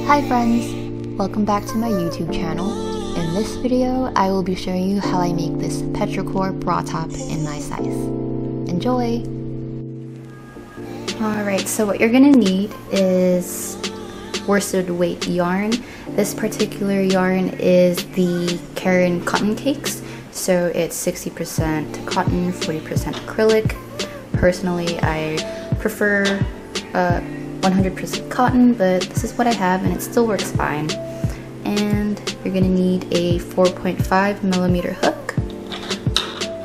Hi friends! Welcome back to my YouTube channel. In this video, I will be showing you how I make this Petrichor bra top in my size. Enjoy! Alright, so what you're gonna need is worsted weight yarn. This particular yarn is the Caron Cotton Cakes. So it's 60% cotton, 40% acrylic. Personally, I prefer 100% cotton, but this is what I have and it still works fine. And you're gonna need a 4.5mm hook.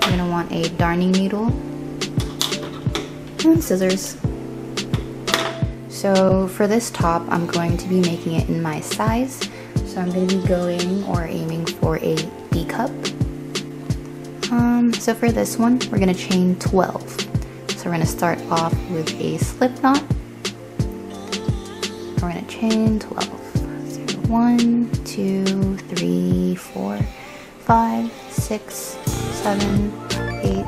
You're gonna want a darning needle and scissors. So for this top, I'm going to be making it in my size. So I'm gonna be going or aiming for a B cup. So for this one, we're gonna chain 12. So we're gonna start off with a slip knot. We're gonna chain 12. So 1, 2, 3, 4, 5, 6, 7, 8,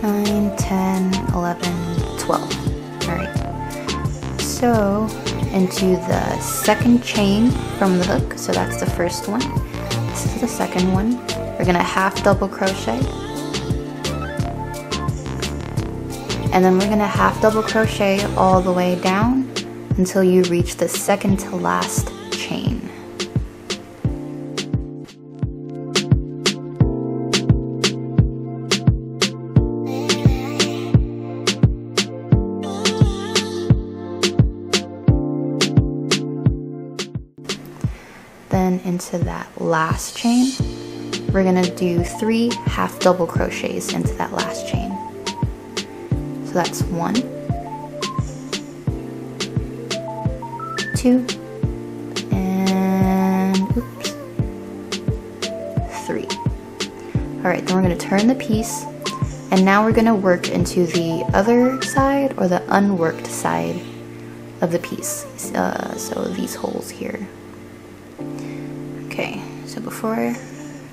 9, 10, 11, 12. Alright. So into the second chain from the hook, so that's the first one. This is the second one. We're gonna half double crochet. And then we're gonna half double crochet all the way down until you reach the second to last chain. Then into that last chain, we're gonna do 3 half double crochets into that last chain. So that's 1, 2, and oops, 3. Alright, then we're going to turn the piece, and now we're going to work into the other side or the unworked side of the piece. So these holes here. Okay, so before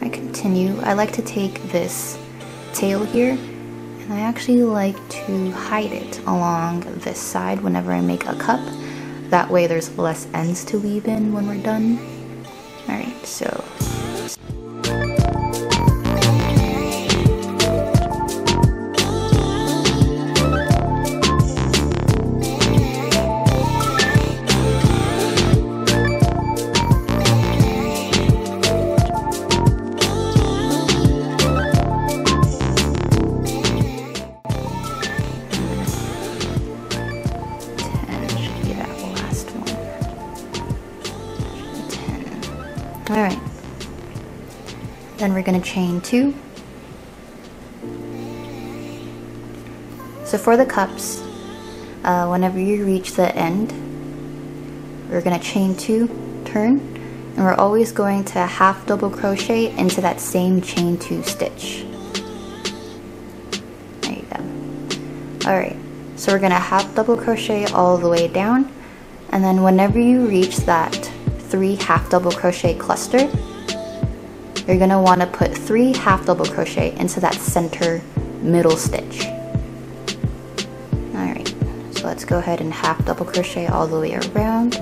I continue, I like to take this tail here, and I actually like to hide it along this side whenever I make a cup. That way there's less ends to weave in when we're done. Alright, so alright, then we're going to chain 2. So for the cups, whenever you reach the end, we're going to chain 2, turn, and we're always going to half double crochet into that same chain 2 stitch. There you go. Alright, so we're going to half double crochet all the way down, and then whenever you reach that 3 half double crochet cluster, you're going to want to put 3 half double crochet into that center middle stitch. Alright, so let's go ahead and half double crochet all the way around.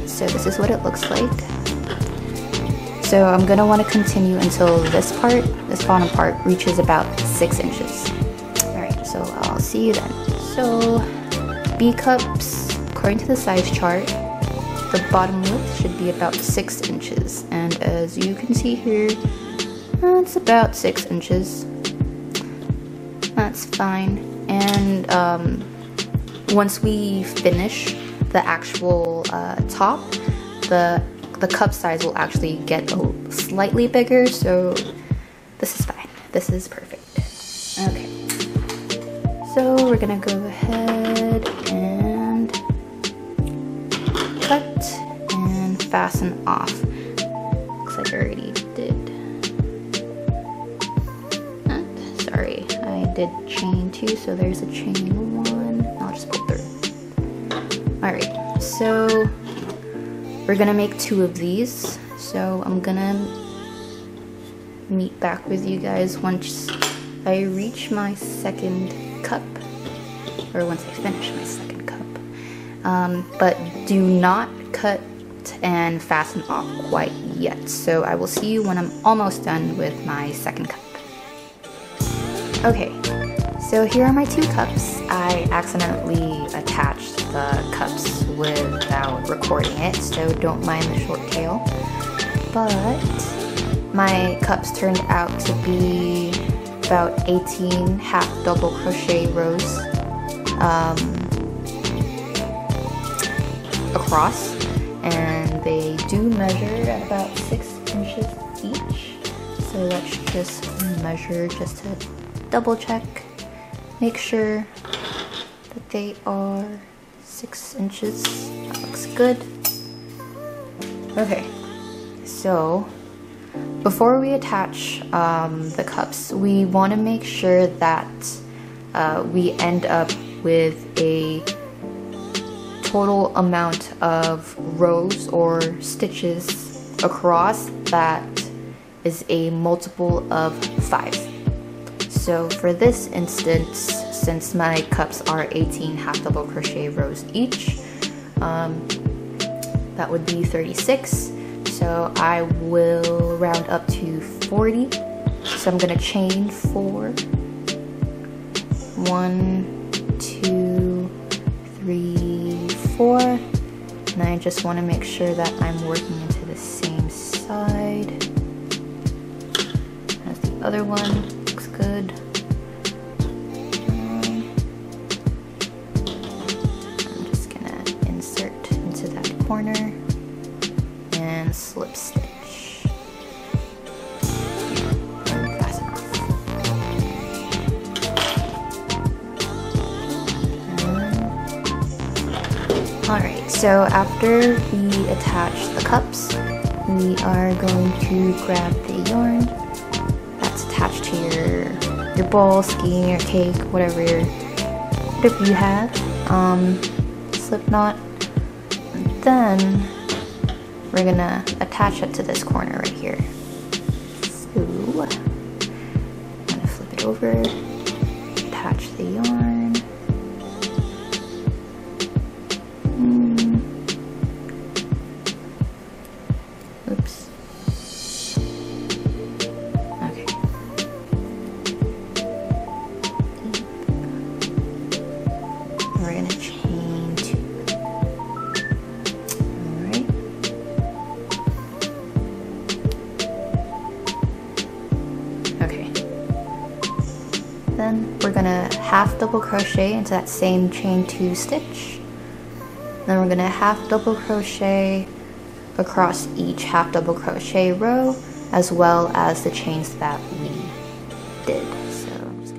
So this is what it looks like. So I'm gonna want to continue until this bottom part reaches about 6 inches. Alright, so I'll see you then. So B cups, according to the size chart, the bottom width should be about 6 inches. And as you can see here, it's about 6 inches. That's fine. And once we finish the actual top, the cup size will actually get slightly bigger, so this is fine. This is perfect. Okay. So we're gonna go ahead and cut and fasten off. Looks like I already did. Sorry, I did chain 2, so there's a chain 1. I'll just pull through. Alright, so we're gonna make 2 of these. So I'm gonna meet back with you guys once I reach my second cup, or once I finish my second cup. But do not cut and fasten off quite yet. So I will see you when I'm almost done with my second cup. Okay, so here are my 2 cups. I accidentally attached the cups without recording it, so don't mind the short tail. But my cups turned out to be about 18 half double crochet rows across, and they do measure at about 6 inches each. So let's just measure just to double check, make sure that they are 6 inches. That looks good. Okay, so before we attach the cups, we want to make sure that we end up with a total amount of rows or stitches across that is a multiple of 5. So for this instance, since my cups are 18 half double crochet rows each, that would be 36. So I will round up to 40. So I'm gonna chain 4. 1, 2, 3, 4. And I just want to make sure that I'm working into the same side as the other one. Looks good. I'm just gonna insert into that corner and slip stitch and fasten off. Alright, so after we attach the cups, we are going to grab the yarn that's attached to your ball, skein, your cake, whatever you have, slip knot, and then we're gonna attach it to this corner right here. So I'm gonna flip it over, attach the yarn. Oops. Okay. We're gonna chain 2. Alright. Okay. Then we're gonna half double crochet into that same chain 2 stitch. Then we're gonna half double crochet across each half double crochet row, as well as the chains that we did. So I'm just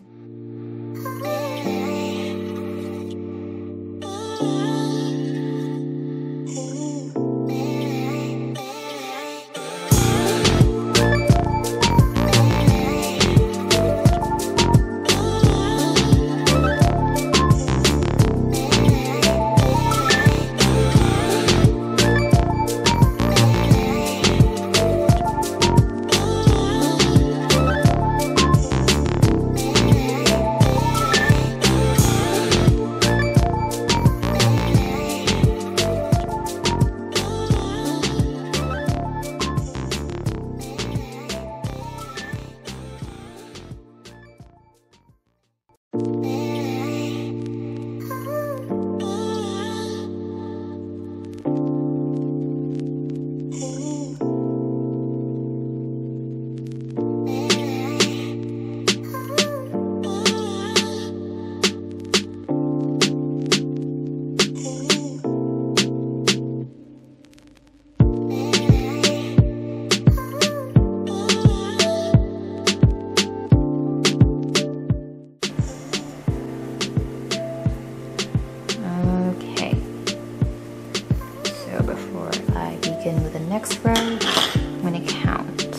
next row, I'm gonna count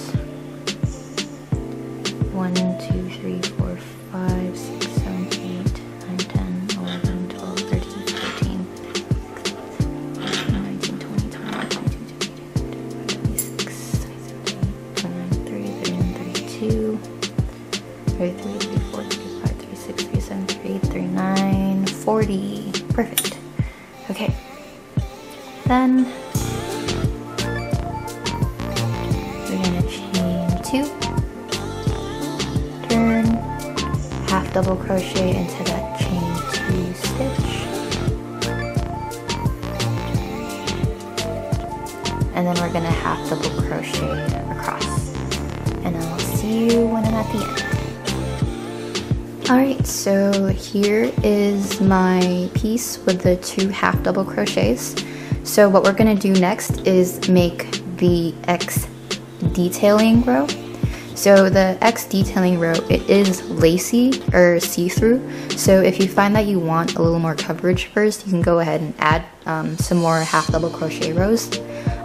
1, 2, 3, 4, 5, 6, 7, 8, 9, 10, 11, 12, 13, 14, 19, 20, 21, 22, 23, 26, 27, 29, 30, 31, 32, 33, 34, 35, 36, 37, 38, 39, 40. Perfect. Okay. Then we're gonna chain 2, turn, half double crochet into that chain 2 stitch, and then we're gonna half double crochet across, and I'll see you when I'm at the end. Alright, so here is my piece with the 2 half double crochets. So what we're gonna do next is make the X detailing row. So the X detailing row, it is lacy or see-through. So if you find that you want a little more coverage first, you can go ahead and add some more half double crochet rows.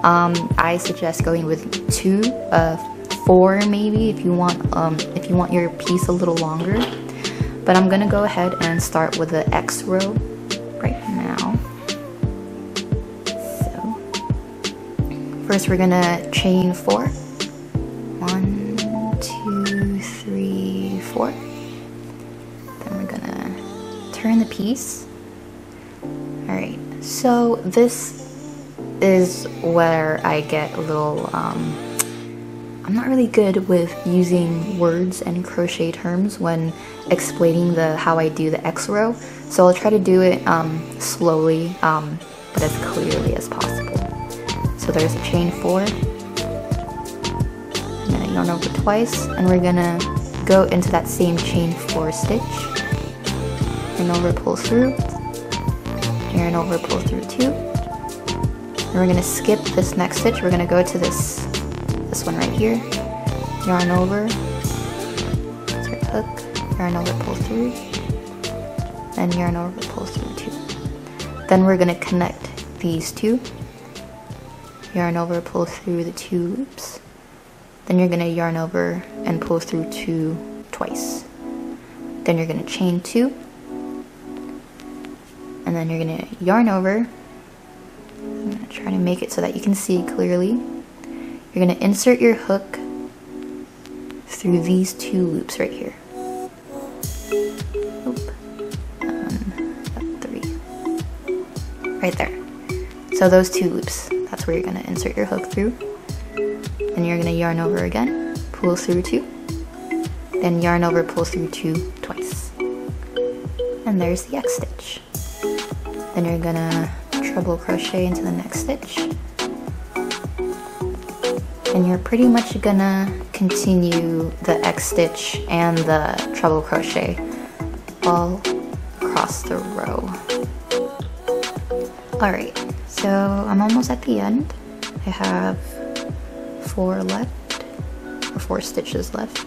I suggest going with 2, 4 maybe if you want your piece a little longer. But I'm gonna go ahead and start with the X row right now. So first we're gonna chain 4. 1, 2, 3, 4. Then we're gonna turn the piece. Alright, so this is where I get a little, I'm not really good with using words and crochet terms when explaining how I do the X row, so I'll try to do it slowly, but as clearly as possible. So there's a chain 4, and then I yarn over twice, and we're gonna go into that same chain 4 stitch, yarn over, pull through, yarn over, pull through 2, and we're gonna skip this next stitch. We're gonna go to this one right here, yarn over, insert hook, yarn over, pull through, and yarn over, pull through 2. Then we're gonna connect these 2, yarn over, pull through the 2 loops, then you're gonna yarn over and pull through 2 twice. Then you're gonna chain 2, and then you're gonna yarn over. I'm gonna try to make it so that you can see clearly. You're gonna insert your hook through these 2 loops right here. Oop. 3. Right there. So those 2 loops, that's where you're gonna insert your hook through. Then you're gonna yarn over again, pull through 2. Then yarn over, pull through 2 twice. And there's the X stitch. Then you're gonna treble crochet into the next stitch. And you're pretty much gonna continue the X stitch and the treble crochet all across the row. Alright, so I'm almost at the end. I have 4 left, or 4 stitches left.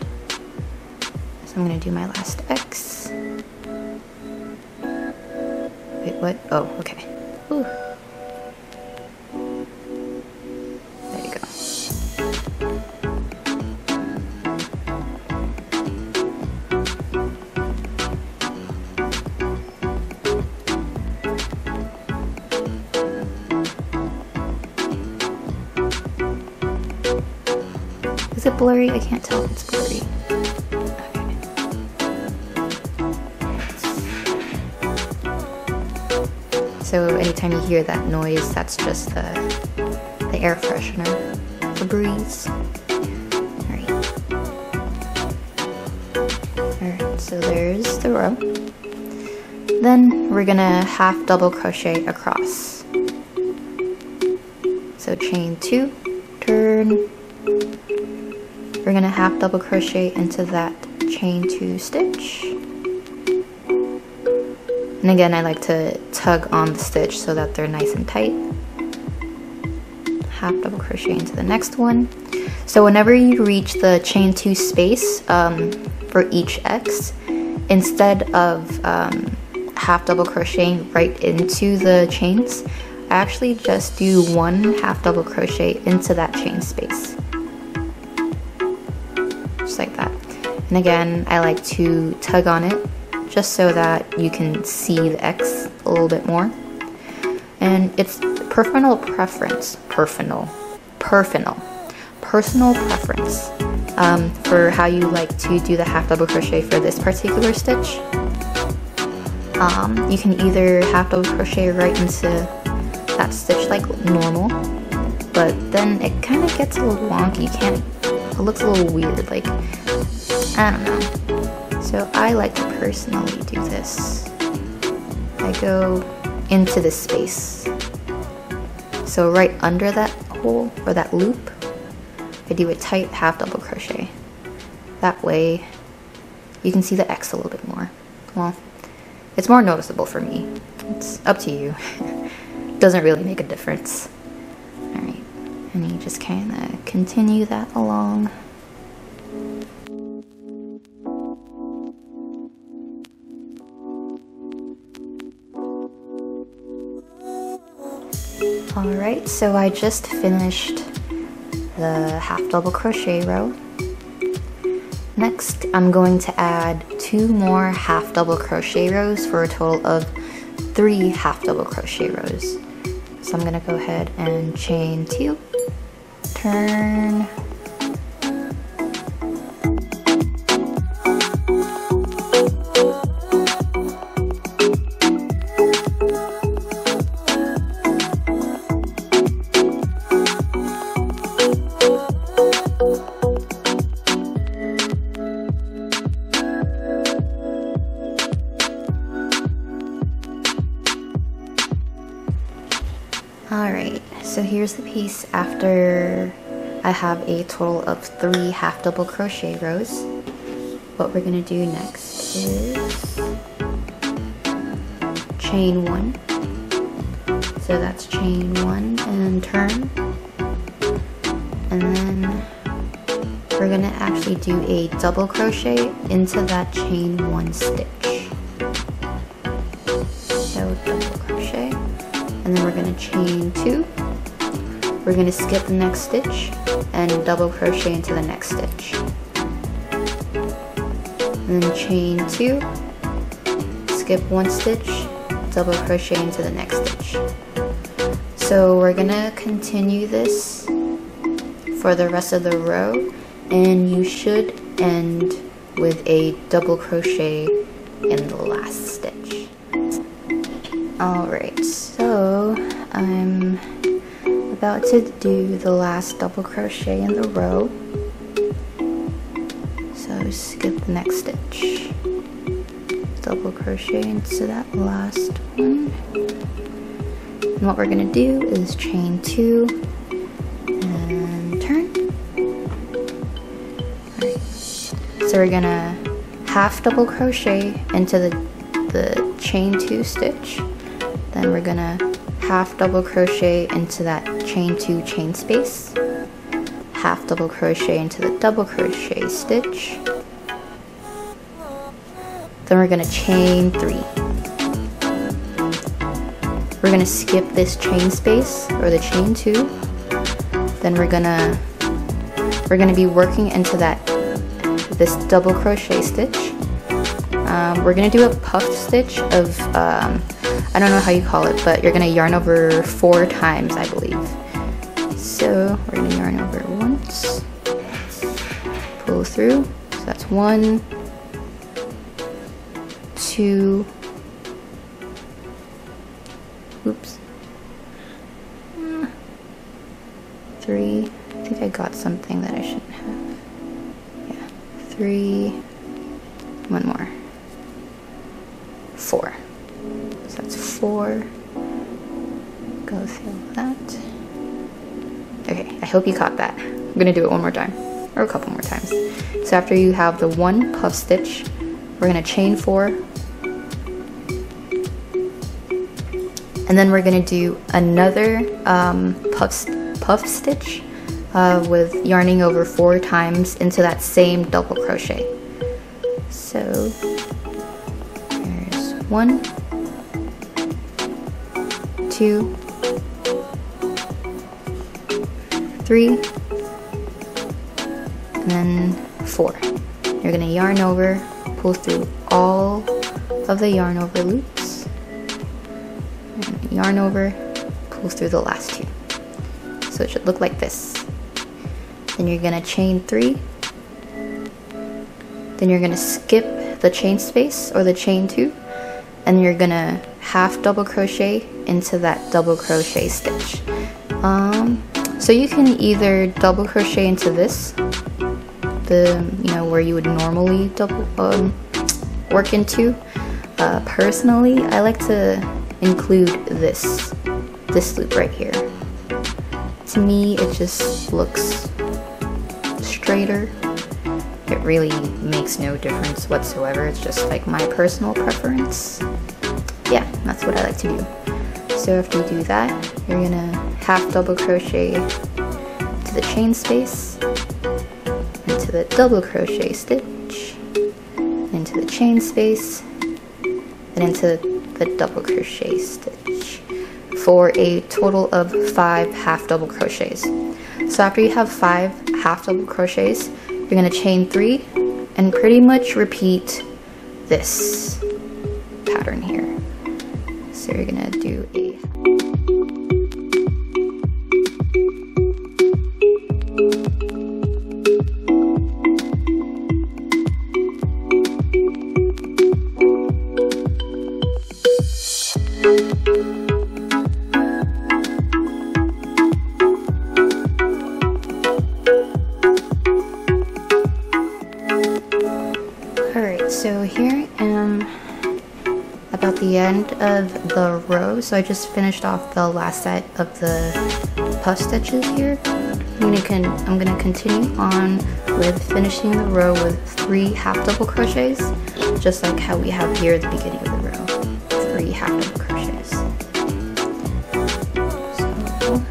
So I'm gonna do my last X. Wait, what? Oh, okay. Ooh. Is it blurry? I can't tell if it's blurry. Okay. So anytime you hear that noise, that's just the air freshener, the breeze. Alright, so there's the row. Then we're gonna half double crochet across. So chain 2, turn. We're gonna half double crochet into that chain 2 stitch. And again, I like to tug on the stitch so that they're nice and tight. Half double crochet into the next one. So whenever you reach the chain 2 space for each X, instead of half double crocheting right into the chains, I actually just do 1 half double crochet into that chain space. Just like that. And again, I like to tug on it just so that you can see the X a little bit more. And it's personal preference for how you like to do the half double crochet for this particular stitch. You can either half double crochet right into that stitch like normal, but then it kind of gets a little wonky. It looks a little weird, like, I don't know. So I like to personally do this. I go into this space. So right under that hole, or that loop, I do a tight half double crochet. That way you can see the X a little bit more. Well, it's more noticeable for me. It's up to you. Doesn't really make a difference. Alright, and you just kind of continue that along. Alright, so I just finished the half double crochet row. Next, I'm going to add 2 more half double crochet rows for a total of 3 half double crochet rows. So I'm gonna go ahead and chain 2, turn, Alright, so here's the piece after I have a total of 3 half double crochet rows. What we're going to do next is chain 1. So that's chain 1 and turn. And then we're going to actually do a double crochet into that chain 1 stitch. So double crochet. And then we're going to chain 2, we're going to skip the next stitch and double crochet into the next stitch, and then chain 2, skip 1 stitch, double crochet into the next stitch. So we're going to continue this for the rest of the row, and you should end with a double crochet in the last stitch. Alright, so I'm about to do the last double crochet in the row. So skip the next stitch, double crochet into that last one. And what we're going to do is chain 2 and turn. Alright, so we're going to half double crochet into the chain 2 stitch. Then we're gonna half double crochet into that chain 2 chain space, half double crochet into the double crochet stitch, then we're gonna chain 3. We're gonna skip this chain space, or the chain 2, then we're gonna be working into this double crochet stitch. We're gonna do a puffed stitch of I don't know how you call it, but you're gonna yarn over 4 times, I believe. So we're gonna yarn over once, pull through, so that's 1, 2, oops, 3, I think I got something that I shouldn't have, yeah, 3, 1 more, 4. So that's 4. Go through that. Okay, I hope you caught that. I'm gonna do it one more time, or a couple more times. So after you have the 1 puff stitch, we're gonna chain 4, and then we're gonna do another puff stitch with yarning over 4 times into that same double crochet. So there's 1, 2, 3, and then 4. You're gonna yarn over, pull through all of the yarn over loops, and yarn over, pull through the last 2. So it should look like this. Then you're gonna chain 3, then you're gonna skip the chain space or the chain 2, and you're gonna half double crochet into that double crochet stitch. So you can either double crochet into this, where you would normally double work into. Personally, I like to include this loop right here. To me, it just looks straighter. It really makes no difference whatsoever. It's just like my personal preference. Yeah, that's what I like to do. So after you do that, you're gonna half double crochet to the chain space, into the double crochet stitch, into the chain space, and into the double crochet stitch for a total of 5 half double crochets. So after you have 5 half double crochets, you're gonna chain 3 and pretty much repeat this pattern here. So you're gonna do a So here I am about the end of the row. So I just finished off the last set of the puff stitches here. I'm gonna continue on with finishing the row with 3 half double crochets, just like how we have here at the beginning of the row. 3 half double crochets. So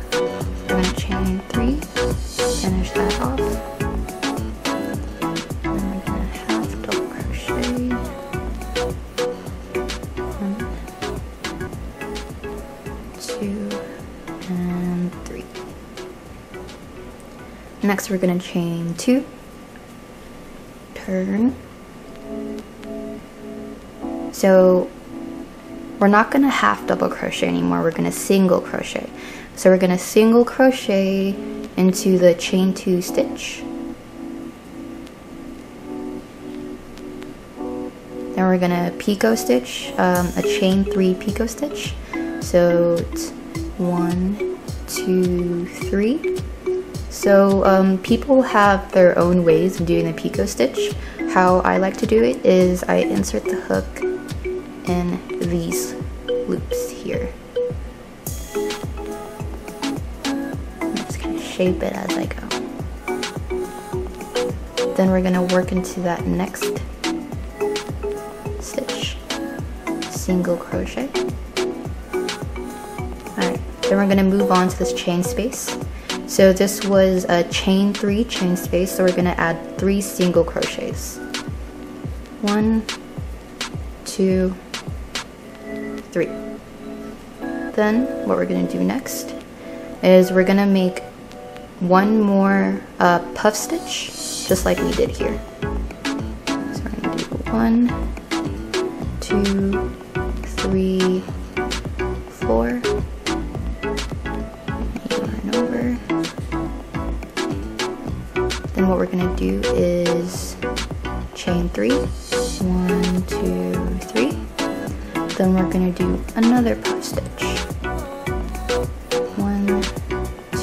we're gonna chain 3, finish that off. 2 and 3. Next we're going to chain 2, turn. So we're not going to half double crochet anymore, we're going to single crochet. So we're going to single crochet into the chain 2 stitch. Then we're going to picot stitch, a chain 3 picot stitch. So it's 1, 2, 3. So people have their own ways of doing the picot stitch. How I like to do it is I insert the hook in these loops here. I'm just gonna shape it as I go. Then we're gonna work into that next stitch, single crochet. Alright, then we're gonna move on to this chain space. So this was a chain 3 chain space, so we're gonna add 3 single crochets. 1, 2, 3. Then what we're gonna do next is we're gonna make one more puff stitch, just like we did here. So we're gonna do 1, 2, 3, 4. Yarn over. Then what we're gonna do is chain 3. 1, 2, 3. Then we're gonna do another puff stitch. 1,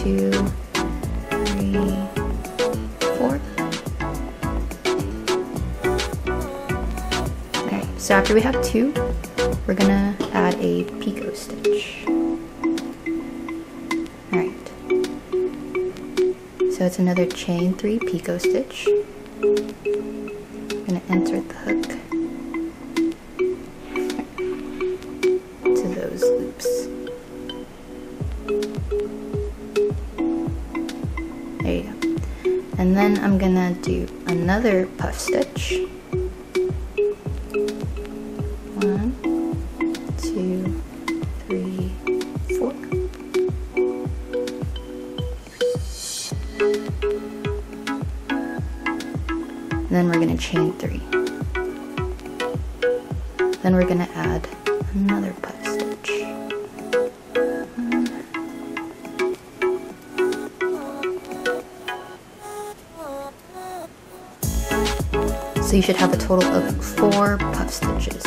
2, 3, 4. Alright, so after we have 2, we're gonna add a picot stitch. Alright, so it's another chain 3 picot stitch. I'm gonna insert the hook to those loops. There you go. And then I'm gonna do another puff stitch. 1, 2, 3, 4. then we're gonna chain 3. Then we're gonna add another puff stitch. So you should have a total of 4 puff stitches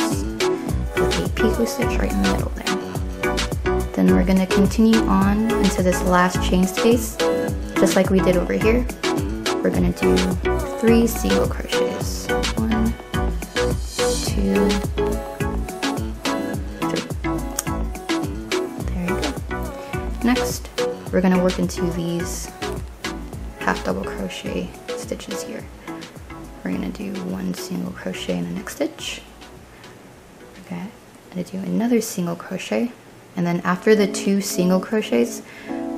with a picot stitch right in the middle there. Then we're gonna continue on into this last chain space, just like we did over here. We're gonna do 3 single crochets. 1, 2, 3. There you go. Next, we're gonna work into these half double crochet stitches here. We're gonna do 1 single crochet in the next stitch. Okay, I'm gonna do another single crochet, and then after the 2 single crochets,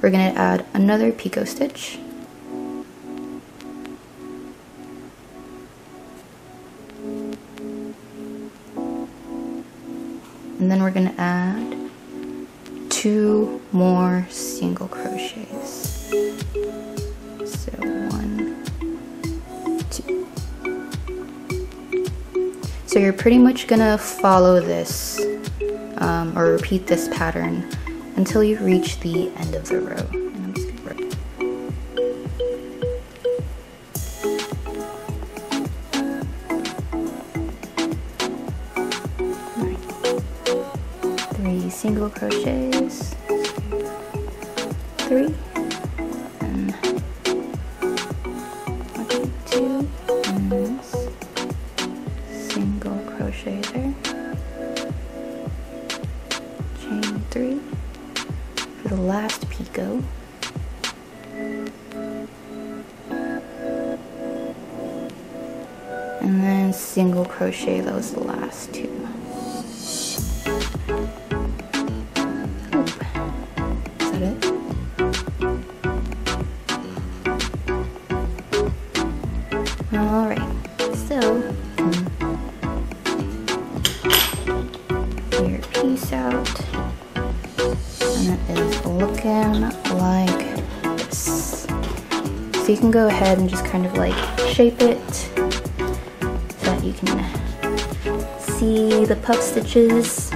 we're gonna add another picot stitch. And then we're gonna add 2 more single crochets. So 1, 2. So you're pretty much gonna follow this or repeat this pattern until you reach the end of the row. And I'm just gonna work. Right. 3 single crochets, 3, and 1, 2, and this single crochet there, chain 3 for the last picot, and then single crochet those last 2. Is that it? Alright, so your piece out, and it is looking like this. So you can go ahead and just kind of like shape it so that you can see the puff stitches.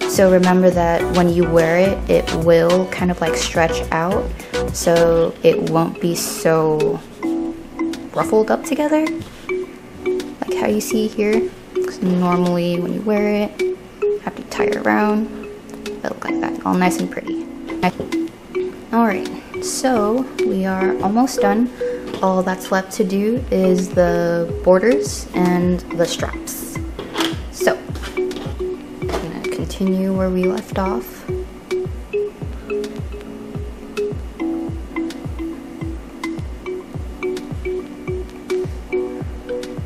So remember that when you wear it, it will kind of like stretch out, so it won't be so ruffled up together like how you see here. Because normally when you wear it, you have to tie it around. It'll look like that, all nice and pretty. Alright, so we are almost done. All that's left to do is the borders and the straps. So I'm gonna continue where we left off.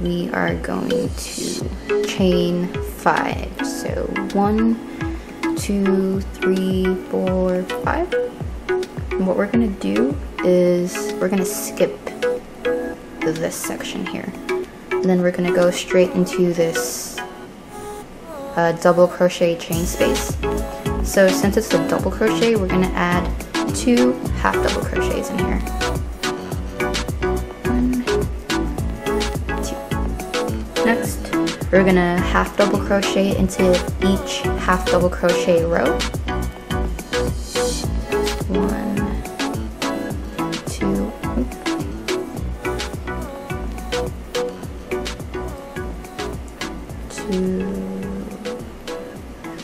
We are going to chain 5. So 1, 2, 3, 4, 5. And what we're gonna do is we're gonna skip this section here, and then we're gonna go straight into this double crochet chain space. So since it's a double crochet, we're gonna add 2 half double crochets in here. 1, 2. Next, we're gonna half double crochet into each half double crochet row. 1, 2,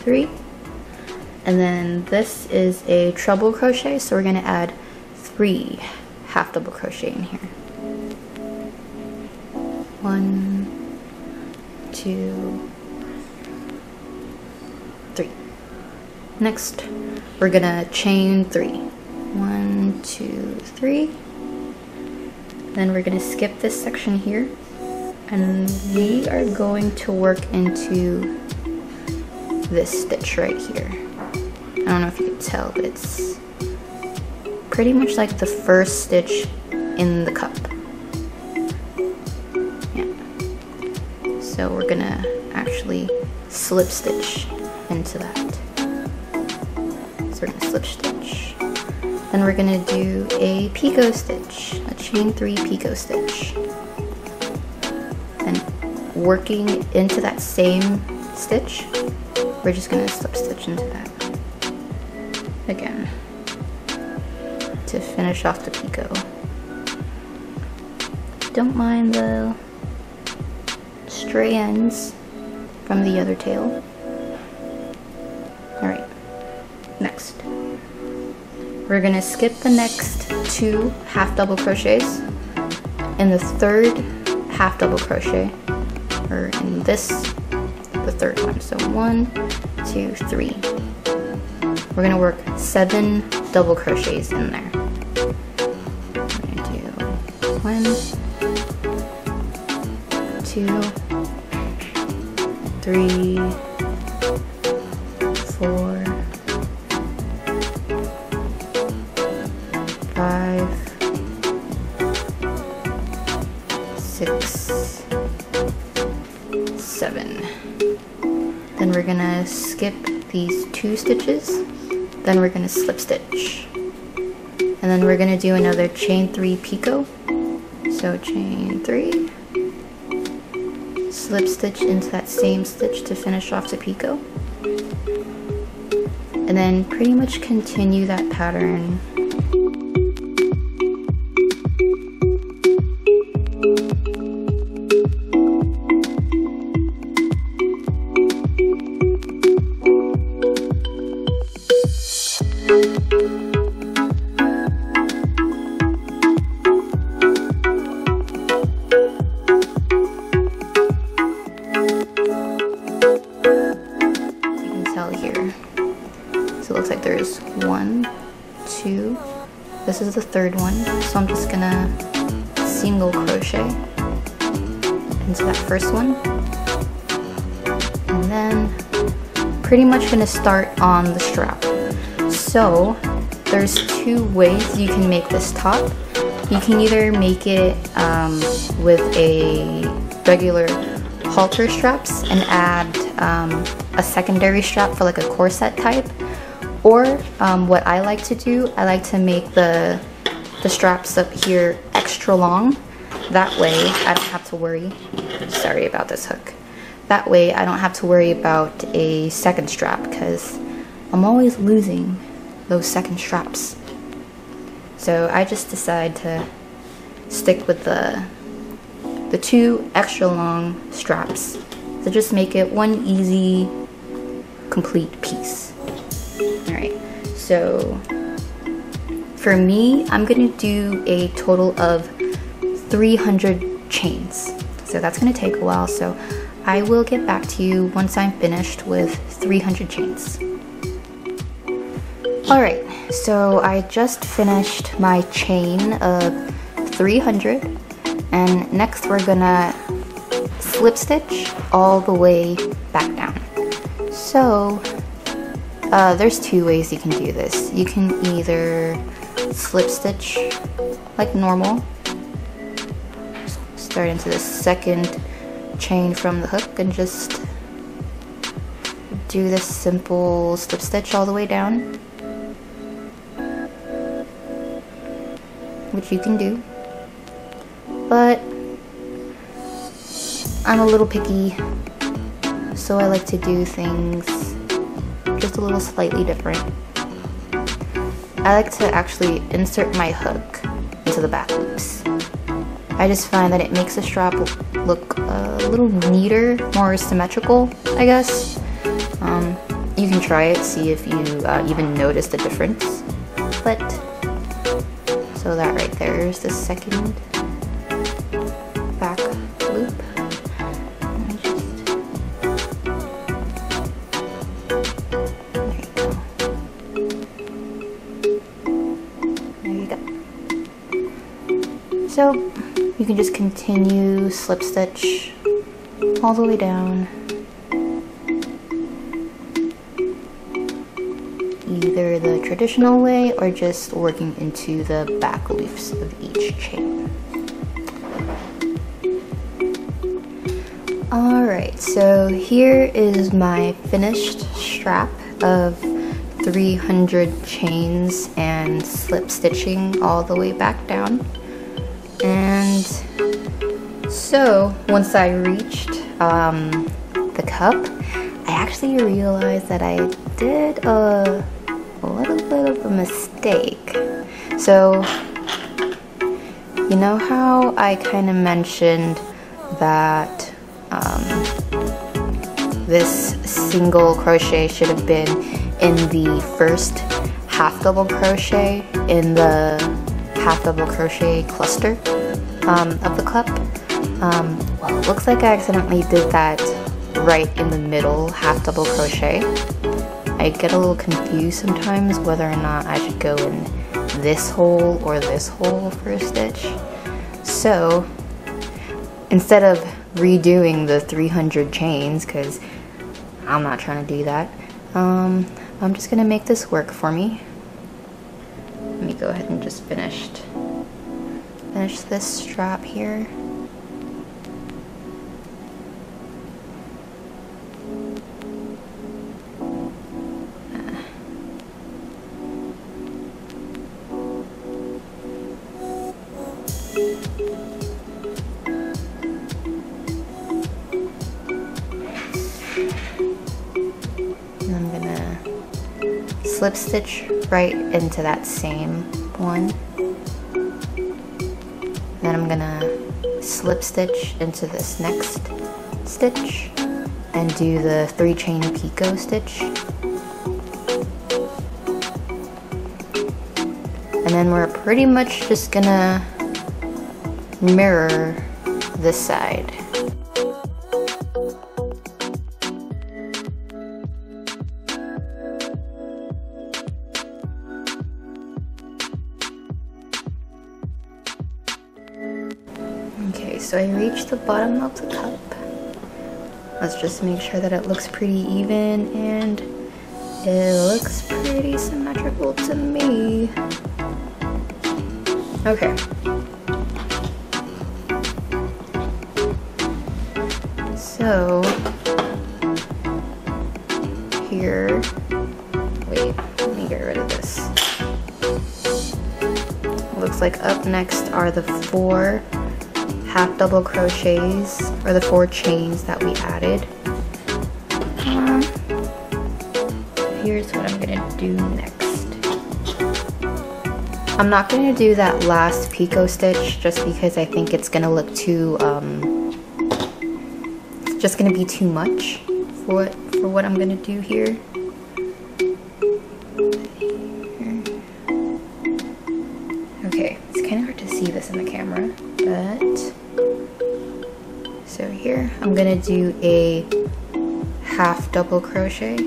3, and then this is a treble crochet, so we're going to add 3 half double crochet in here. 1, 2, 3. Next, we're going to chain 3. 1, 2, 3. Then we're going to skip this section here, and we are going to work into this stitch right here. I don't know if you can tell, but it's pretty much like the first stitch in the cup. Yeah. So we're gonna actually slip stitch into that. So we're gonna slip stitch. Then we're gonna do a picot stitch, a chain 3 picot stitch. working into that same stitch, we're just gonna slip stitch into that again to finish off the picot. Don't mind the stray ends from the other tail. Alright, next. We're gonna skip the next 2 half double crochets in the third half double crochet, or in this, the third one. So 1, 2, 3. We're gonna work 7 double crochets in there. We're gonna do 1, 2, 3, 4, 5, 6, 7. Then we're gonna skip these 2 stitches, then we're gonna slip stitch, and then we're gonna do another chain 3 picot. So chain 3, slip stitch into that same stitch to finish off the picot, and then pretty much continue that pattern. So it looks like there's 1, 2, this is the third one, so I'm just gonna single crochet into that first one, and then pretty much gonna start on the strap. So there's 2 ways you can make this top. You can either make it with a regular halter straps and add a secondary strap for like a corset type, or what I like to do, I like to make the straps up here extra long. That way I don't have to worry, sorry about this hook, that way I don't have to worry about a second strap, because I'm always losing those second straps. So I just decide to stick with the 2 extra long straps to just make it one easy, complete piece. Alright, so for me, I'm gonna do a total of 300 chains. So that's gonna take a while, so I will get back to you once I'm finished with 300 chains. Alright, so I just finished my chain of 300, and next we're gonna slip stitch all the way back down. So there's 2 ways you can do this. You can either slip stitch like normal, start into the second chain from the hook and just do this simple slip stitch all the way down, which you can do, but I'm a little picky, so I like to do things just a little slightly different. I like to actually insert my hook into the back loops. I just find that it makes the strap look a little neater, more symmetrical, I guess. You can try it, see if you even notice the difference. But, so that right there is the second back loop. So you can just continue slip stitch all the way down, either the traditional way or just working into the back loops of each chain. Alright, so here is my finished strap of 300 chains and slip stitching all the way back down. And so once I reached the cup, I actually realized that I did a little bit of a mistake. So, you know how I kind of mentioned that this single crochet should have been in the first half double crochet in the half double crochet cluster of the cup? Well, it looks like I accidentally did that right in the middle half double crochet. I get a little confused sometimes whether or not I should go in this hole or this hole for a stitch. So instead of redoing the 300 chains, because I'm not trying to do that, I'm just gonna make this work for me. Let me go ahead and just finish this strap here. And I'm gonna slip stitch right into that same one. Then I'm gonna slip stitch into this next stitch and do the 3 chain picot stitch. And then we're pretty much just gonna mirror this side. Okay, so I reached the bottom of the cup. Let's just make sure that it looks pretty even, and it looks pretty symmetrical to me. Okay. So, here, wait, let me get rid of this. Looks like up next are the 4 half double crochets, or the 4 chains that we added. Here's what I'm gonna do next. I'm not gonna do that last picot stitch just because I think it's gonna look too, it's just gonna be too much for what I'm gonna do here. Okay, it's kind of hard to see this in the camera, but so here I'm gonna do a half double crochet,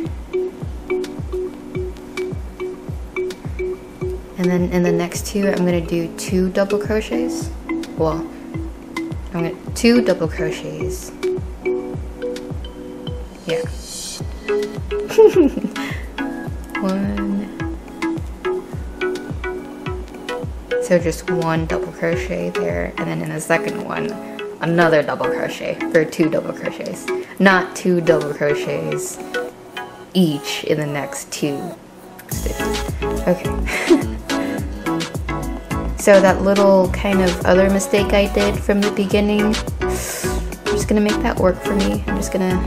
and then in the next 2 I'm gonna do 2 double crochets. Well, I'm gonna 2 double crochets. Yeah. 1. So just 1 double crochet there, and then in the second one, another double crochet for 2 double crochets. Not 2 double crochets each in the next 2 stitches. Okay. So that little kind of other mistake I did from the beginning, I'm just gonna make that work for me. I'm just gonna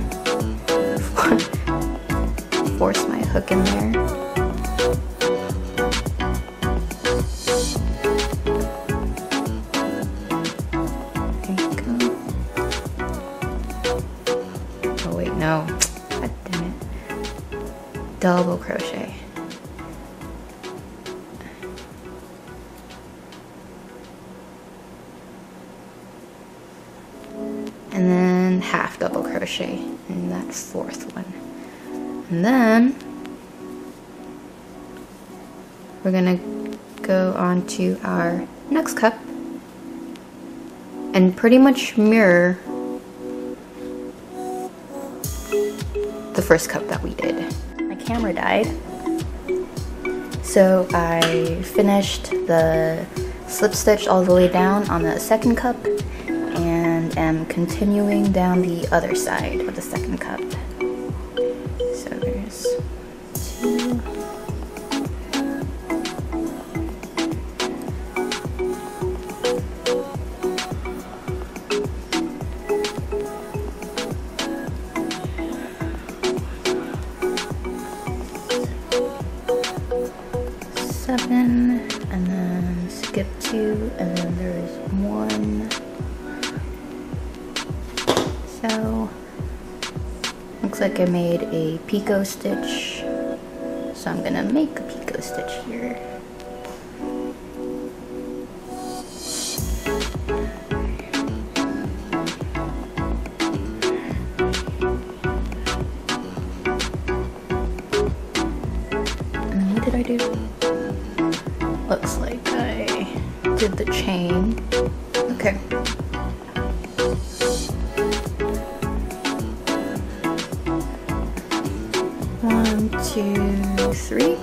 force my hook in there. No, god damn it. Double crochet. And then half double crochet in that 4th one. And then we're gonna go on to our next cup and pretty much mirror the first cup that we did. My camera died, so I finished the slip stitch all the way down on the second cup and am continuing down the other side of the second cup. So there's 2. 7, and then skip 2, and then there is 1. So looks like I made a picot stitch, so I'm gonna make a picot stitch here. And what did I do? Looks like I did the chain. Okay. 1, 2, 3.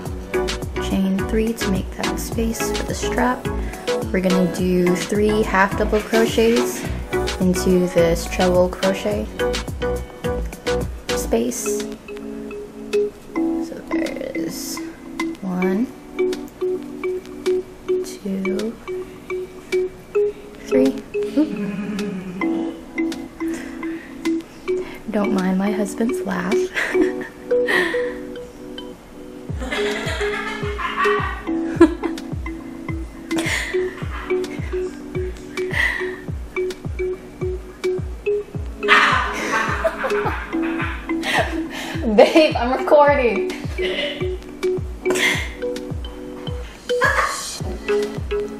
Chain 3 to make that space for the strap. We're gonna do 3 half double crochets into this treble crochet space. So there is 1, 2, 3. Don't mind my husband's laugh. Babe, I'm recording.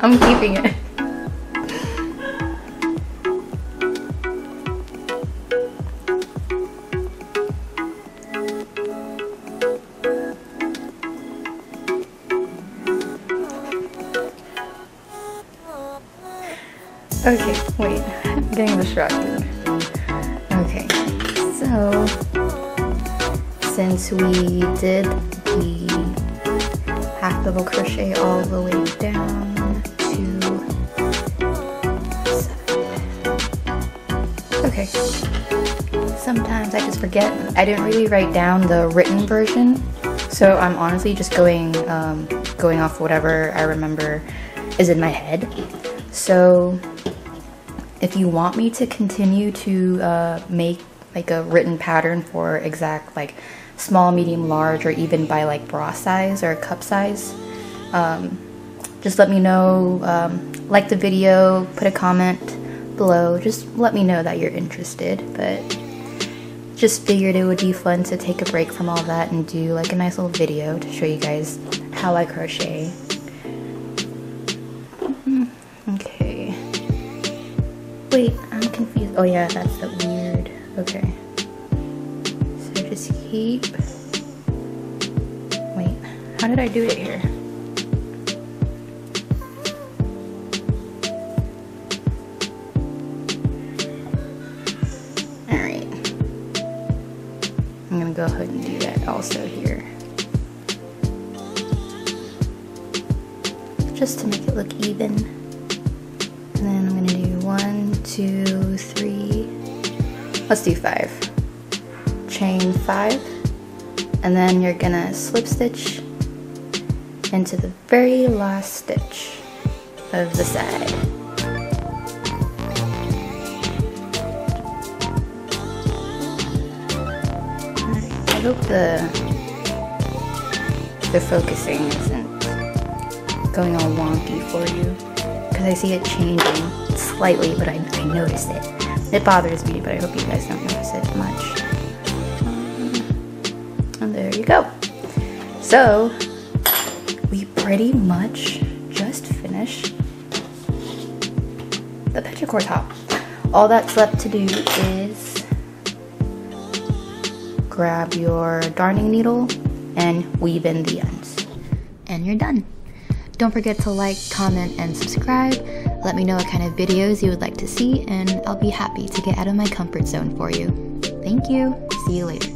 I'm keeping it. Okay, wait, I'm getting distracted. Okay, so since we did the half double crochet all the way down to 7. Okay, sometimes I just forget. I didn't really write down the written version, so I'm honestly just going off whatever I remember is in my head. So if you want me to continue to make like a written pattern for exact like small, medium, large, or even by like bra size or cup size, just let me know. Like the video, put a comment below, just let me know that you're interested. But just figured it would be fun to take a break from all that and do like a nice little video to show you guys how I crochet. Okay, wait, I'm confused. Oh yeah, that's the weird. Okay, so just keep, wait, how did I do it here? Alright, I'm gonna go ahead and do that also here, just to make it look even. And then I'm gonna do 1, 2, 3, let's do 5. Chain 5, and then you're gonna slip stitch into the very last stitch of the side. Alright, I hope the focusing isn't going all wonky for you, because I see it changing slightly, but I noticed it. It bothers me, but I hope you guys don't notice it much. And there you go. So we pretty much just finished the petrichor top. All that's left to do is grab your darning needle and weave in the ends, and you're done. Don't forget to like, comment, and subscribe. Let me know what kind of videos you would like to see, and I'll be happy to get out of my comfort zone for you. Thank you. See you later.